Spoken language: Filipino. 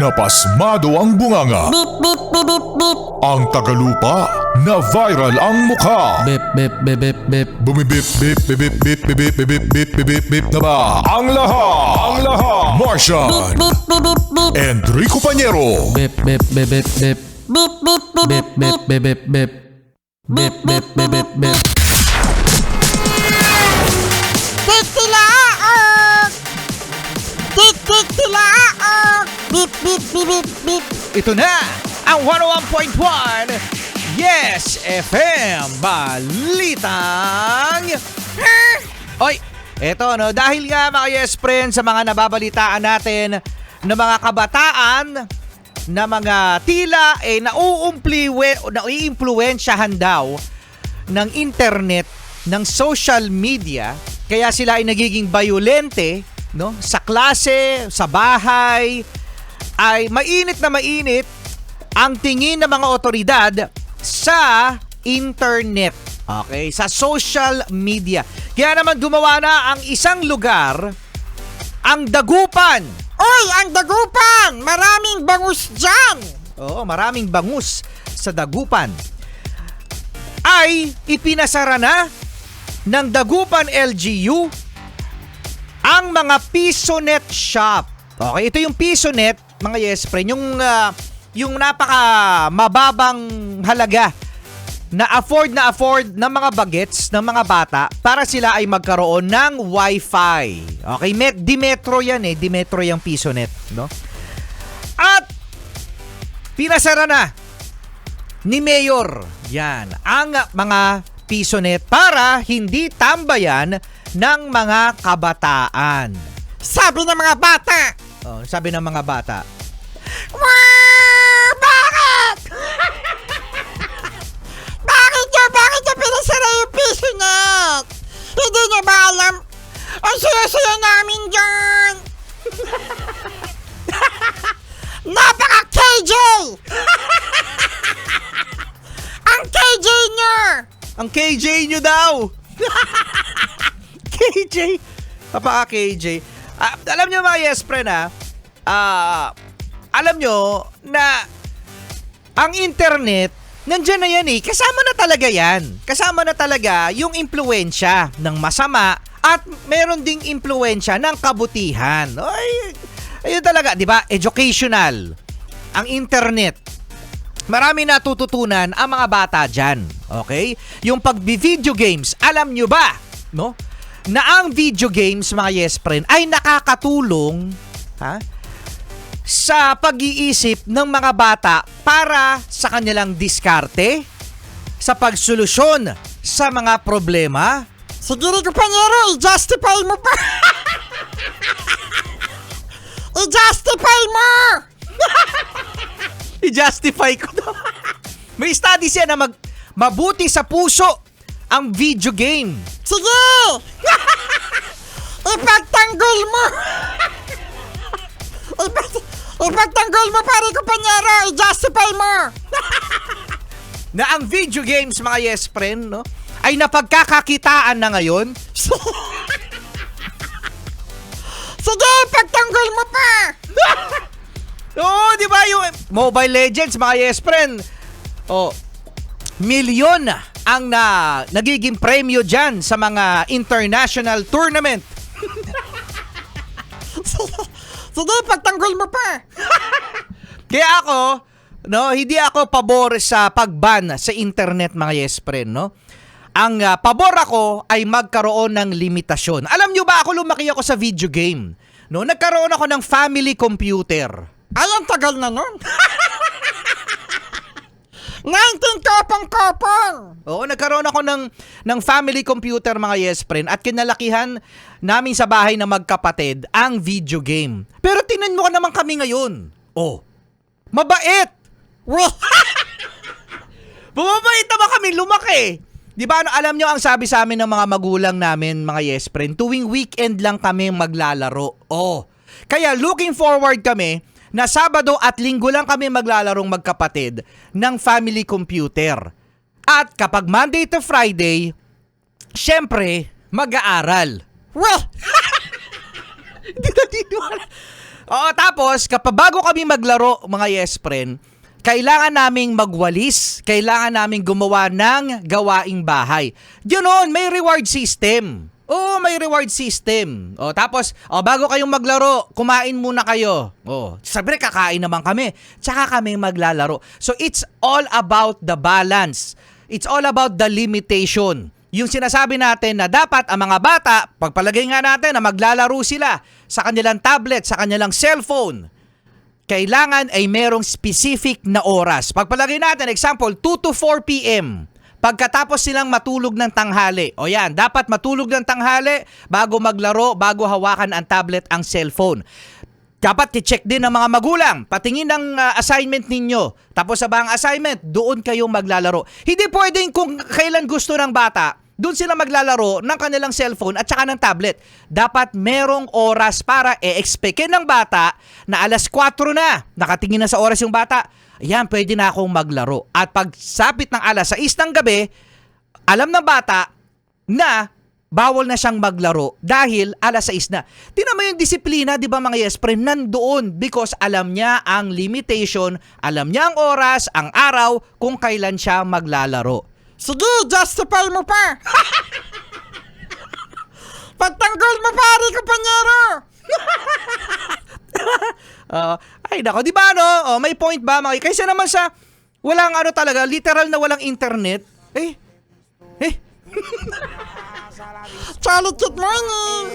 Napasmado ang bunganga. Beep, beep, beep, beep, beep. Ang tagalupa na viral ang mukha. Bip, bip, bip, bip, bip. Bumibip, bip, bip, bip, bip, bip, bip, bip, bip, bip, bip na ba? Ang lahat! Martian, Beep, beep, beep, beep. Enrico Pañero, Bip, bip, bip, bip, bip. Beep, beep, beep, Bip, beep, bip, bip, bip, bip. Bip, bip, bip, bip, bip. Titilaok! Titilaok! Beep, beep, beep, beep, beep. Ito na ang 101.1 Yes FM Balitang Oy, eto no, dahil nga mga Yes Friends sa mga nababalitaan natin ng mga kabataan na mga tila naiimpluwensyahan daw ng internet, ng social media, kaya sila ay nagiging bayolente, no? Sa klase, sa bahay, ay mainit na mainit ang tingin ng mga otoridad sa internet. Okay, sa social media. Kaya naman gumawa na ang isang lugar, ang Dagupan. Oy, ang Dagupan! Maraming bangus dyan! Oo, maraming bangus sa Dagupan. Ay ipinasara na ng Dagupan LGU ang mga PisoNet shop. Okay, ito yung PisoNet, mga Yes Friend, yung napaka mababang halaga na afford ng mga bagets ng mga bata para sila ay magkaroon ng Wi-Fi. Okay, Di-Metro yan Di-Metro yung PisoNet, no? At pinasara na ni Mayor yan ang mga PisoNet para hindi tambayan ng mga kabataan. Sabi ng mga bata, Sabi ng mga bata, wow! Bakit? Bakit nyo pinasara yung PisoNet? Hindi nyo ba alam? Ang saya-saya namin dyan! Napaka-KJ! Ang KJ nyo! ang KJ nyo daw! KJ? Papa KJ. Alam nyo mga Yes Friend alam nyo na ang internet, nandyan na yan kasama na talaga yan. Kasama na talaga yung impluwensya ng masama at meron ding impluwensya ng kabutihan. Ayun talaga, di ba? Educational. Ang internet. Marami natututunan ang mga bata dyan. Okay? Yung pag-video games, alam nyo ba, no? Na ang video games, mga Yes Friend, ay nakakatulong sa pag-iisip ng mga bata para sa kanilang diskarte, sa pagsolusyon sa mga problema. Sige, Pañero, i-justify mo pa! I-justify mo! I-justify ko to. May studies yan na mabuti sa puso ang video game. Sige! Ipagtanggol mo! Ipagtanggol mo, pare ko, Pañero! I-justify mo! Na ang video games, mga Yes Friend, no, ay napagkakakitaan na ngayon. Sige, ipagtanggol mo pa! Oo, di ba yung Mobile Legends, mga Yes Friend? Milyon ang nagiging premyo dyan sa mga international tournament. Sige, ipagtanggol mo pa! Kaya ako, no, hindi ako pabor sa pagban sa internet, mga Yes Friend, no? Ang pabor ako ay magkaroon ng limitasyon. Alam nyo ba, lumaki ako sa video game. No, nagkaroon ako ng family computer. Ay, ang tagal na nun. 19 kopong-kopong. Oo, nagkaroon ako ng family computer, mga Yes Friend, at kinalakihan namin sa bahay na magkapatid ang video game. Pero tinan mo naman kami ngayon. Mabait. Bumabait naman kami, lumaki. Di ba, alam nyo ang sabi sa amin ng mga magulang namin, mga Yes Friend, tuwing weekend lang kami maglalaro. Kaya looking forward kami na Sabado at Linggo lang kami maglalarong magkapatid ng family computer. At kapag Monday to Friday, syempre, mag-aaral. Weh! Hindi na. Oo, tapos kapag bago kami maglaro, mga yes friend, kailangan naming magwalis, kailangan naming gumawa ng gawaing bahay. Yun, may reward system. Oo, may reward system. O, tapos, bago kayong maglaro, kumain muna kayo. O, sabi kakain naman kami. Tsaka kami maglalaro. So, it's all about the balance. It's all about the limitation. Yung sinasabi natin na dapat ang mga bata, pagpalagay nga natin na maglalaro sila sa kanilang tablet, sa kanilang cellphone, kailangan ay merong specific na oras. Pagpalagay natin, example, 2 to 4 p.m. Pagkatapos silang matulog ng tanghali. O yan, dapat matulog ng tanghali bago maglaro, bago hawakan ang tablet, ang cellphone. Dapat i-check din ng mga magulang. Patingin ng assignment ninyo. Tapos sa bang assignment, doon kayong maglalaro. Hindi pwedeng kung kailan gusto ng bata, doon sila maglalaro ng kanilang cellphone at saka ng tablet. Dapat merong oras para i-expectin ng bata na alas 4 na. Nakatingin na sa oras yung bata. Ayan, pwede na akong maglaro. At pag sapit ng alas 6 ng gabi, alam ng bata na bawal na siyang maglaro dahil alas 6 na. Tingnan mo yung disiplina, di ba mga yes friend, nandoon because alam niya ang limitation, alam niya ang oras, ang araw, kung kailan siya maglalaro. Sige, justify mo pa. Pagtanggol mo, pare, kompanyero. Ay nako, di ba no? May point ba? Kaysa naman sa walang talaga, literal na walang internet. Charlie, good morning.